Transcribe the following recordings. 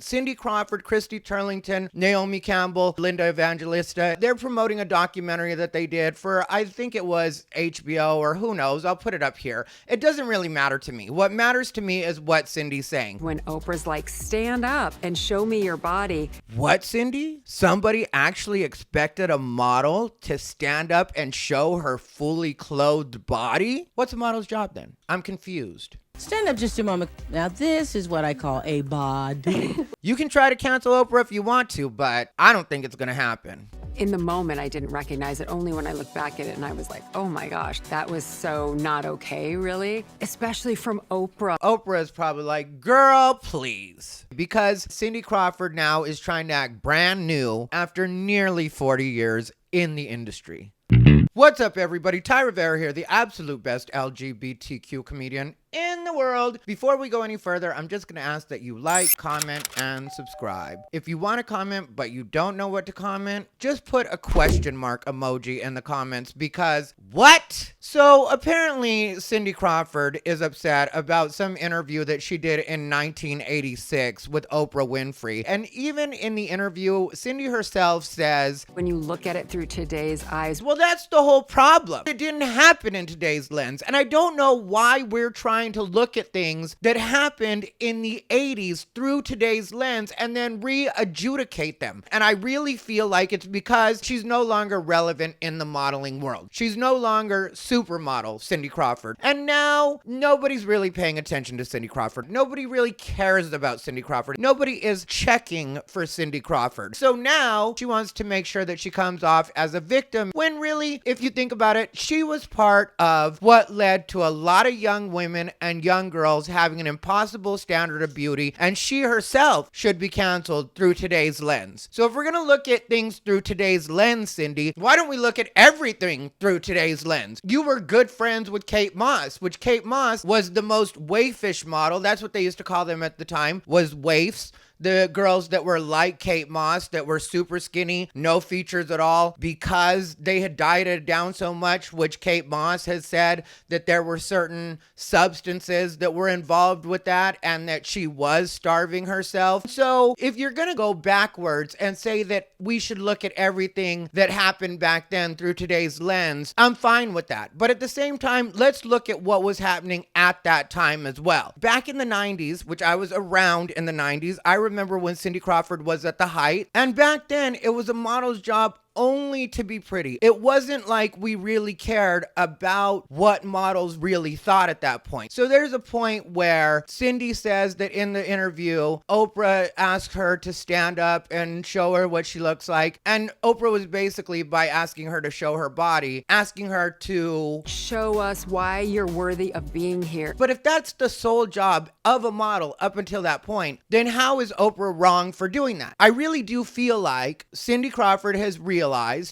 Cindy Crawford, Christy Turlington, Naomi Campbell, Linda Evangelista, they're promoting a documentary that they did for, I think it was HBO or who knows, I'll put it up here. It doesn't really matter to me. What matters to me is what Cindy's saying. When Oprah's like, stand up and show me your body. What, Cindy? Somebody actually expected a model to stand up and show her fully clothed body? What's a model's job then? I'm confused. Stand up just a moment. Now this is what I call a bod. You can try to cancel Oprah if you want to, but I don't think it's going to happen. In the moment, I didn't recognize it. Only when I look back at it and I was like, oh my gosh, that was so not okay, really. Especially from Oprah. Oprah is probably like, girl, please. Because Cindy Crawford now is trying to act brand new after nearly 40 years in the industry. What's up, everybody? Ty Rivera here, the absolute best LGBTQ comedian in the world. Before we go any further, I'm just going to ask that you like, comment, and subscribe. If you want to comment but you don't know what to comment, just put a question mark emoji in the comments because what? So apparently Cindy Crawford is upset about some interview that she did in 1986 with Oprah Winfrey. And even in the interview, Cindy herself says, when you look at it through today's eyes, well, that's the whole problem. It didn't happen in today's lens. And I don't know why we're trying to look at things that happened in the 80s through today's lens and then re-adjudicate them. And I really feel like it's because she's no longer relevant in the modeling world. She's no longer supermodel Cindy Crawford. And now nobody's really paying attention to Cindy Crawford. Nobody really cares about Cindy Crawford. Nobody is checking for Cindy Crawford. So now she wants to make sure that she comes off as a victim when really, if you think about it, she was part of what led to a lot of young women and young girls having an impossible standard of beauty, and she herself should be canceled through today's lens. So if we're going to look at things through today's lens, Cindy, why don't we look at everything through today's lens? You were good friends with Kate Moss, which Kate Moss was the most waifish model. That's what they used to call them at the time, was waifs. The girls that were like Kate Moss, that were super skinny, no features at all, because they had dieted down so much, which Kate Moss has said that there were certain substances that were involved with that and that she was starving herself. So if you're going to go backwards and say that we should look at everything that happened back then through today's lens, I'm fine with that. But at the same time, let's look at what was happening at that time as well. Back in the 90s, which I was around in the 90s, I remember when Cindy Crawford was at the height. And back then, it was a model's job only to be pretty. It wasn't like we really cared about what models really thought at that point. So there's a point where Cindy says that in the interview, Oprah asked her to stand up and show her what she looks like. And Oprah was basically, by asking her to show her body, asking her to show us why you're worthy of being here. But if that's the sole job of a model up until that point, then how is Oprah wrong for doing that? I really do feel like Cindy Crawford has realized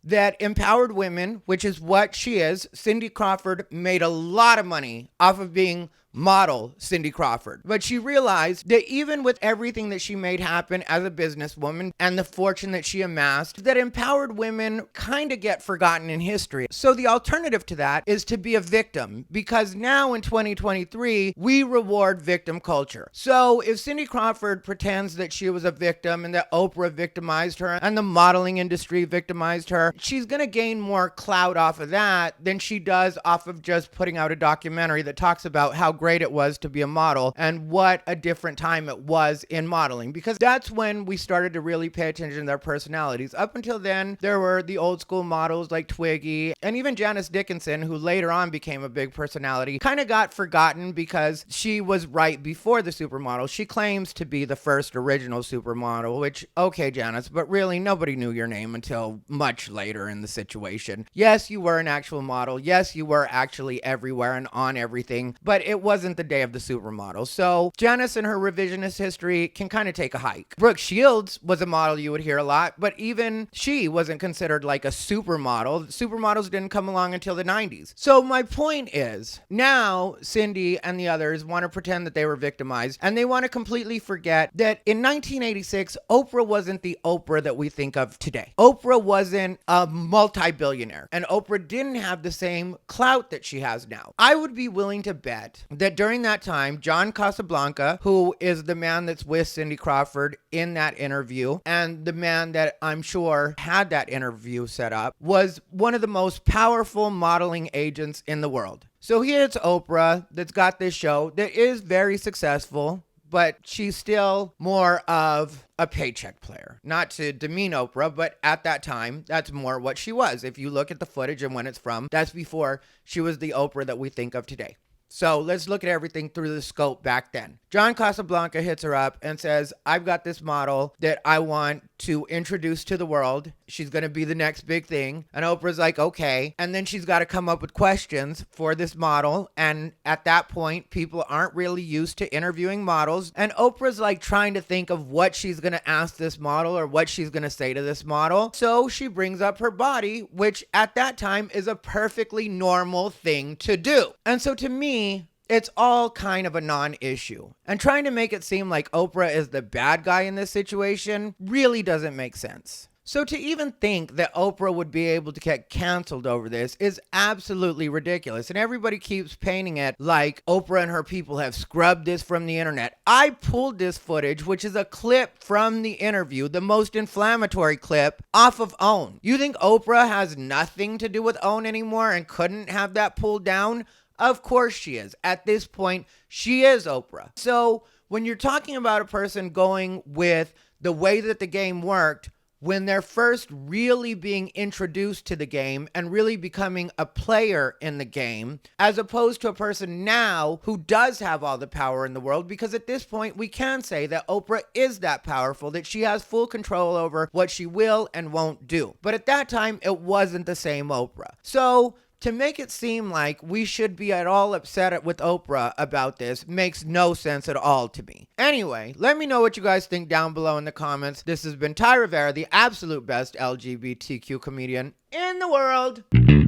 that empowered women, which is what she is, Cindy Crawford made a lot of money off of being model Cindy Crawford. But she realized that even with everything that she made happen as a businesswoman and the fortune that she amassed, that empowered women kind of get forgotten in history. So the alternative to that is to be a victim, because now in 2023, we reward victim culture. So if Cindy Crawford pretends that she was a victim and that Oprah victimized her and the modeling industry victimized her, she's going to gain more clout off of that than she does off of just putting out a documentary that talks about how great it was to be a model and what a different time it was in modeling, because that's when we started to really pay attention to their personalities. Up until then, there were the old school models like Twiggy and even Janice Dickinson, who later on became a big personality, kind of got forgotten because she was right before the supermodel. She claims to be the first original supermodel, which, okay, Janice, but really nobody knew your name until much later in the situation. Yes, you were an actual model. Yes, you were actually everywhere and on everything, but it wasn't the day of the supermodel. So Janice and her revisionist history can kind of take a hike. Brooke Shields was a model you would hear a lot, but even she wasn't considered like a supermodel. Supermodels didn't come along until the 90s. So my point is, now Cindy and the others want to pretend that they were victimized, and they want to completely forget that in 1986, Oprah wasn't the Oprah that we think of today. Oprah wasn't a multi-billionaire, and Oprah didn't have the same clout that she has now. I would be willing to bet that during that time, John Casablanca, who is the man that's with Cindy Crawford in that interview, and the man that I'm sure had that interview set up, was one of the most powerful modeling agents in the world. So here it's Oprah that's got this show that is very successful, but she's still more of a paycheck player. Not to demean Oprah, but at that time, that's more what she was. If you look at the footage and when it's from, that's before she was the Oprah that we think of today. So let's look at everything through the scope back then. John Casablanca hits her up and says, I've got this model that I want to introduce to the world. She's going to be the next big thing. And Oprah's like, okay. And then she's got to come up with questions for this model. And at that point, people aren't really used to interviewing models. And Oprah's like trying to think of what she's going to ask this model or what she's going to say to this model. So she brings up her body, which at that time is a perfectly normal thing to do. And so to me, it's all kind of a non-issue. And trying to make it seem like Oprah is the bad guy in this situation really doesn't make sense. So to even think that Oprah would be able to get canceled over this is absolutely ridiculous. And everybody keeps painting it like Oprah and her people have scrubbed this from the internet. I pulled this footage, which is a clip from the interview, the most inflammatory clip, off of OWN. You think Oprah has nothing to do with OWN anymore and couldn't have that pulled down? Of course she is. At this point, she is Oprah. So when you're talking about a person going with the way that the game worked, when they're first really being introduced to the game and really becoming a player in the game, as opposed to a person now who does have all the power in the world, because at this point we can say that Oprah is that powerful, that she has full control over what she will and won't do. But at that time, it wasn't the same Oprah. So to make it seem like we should be at all upset with Oprah about this makes no sense at all to me. Anyway, let me know what you guys think down below in the comments. This has been Ty Rivera, the absolute best LGBTQ comedian in the world.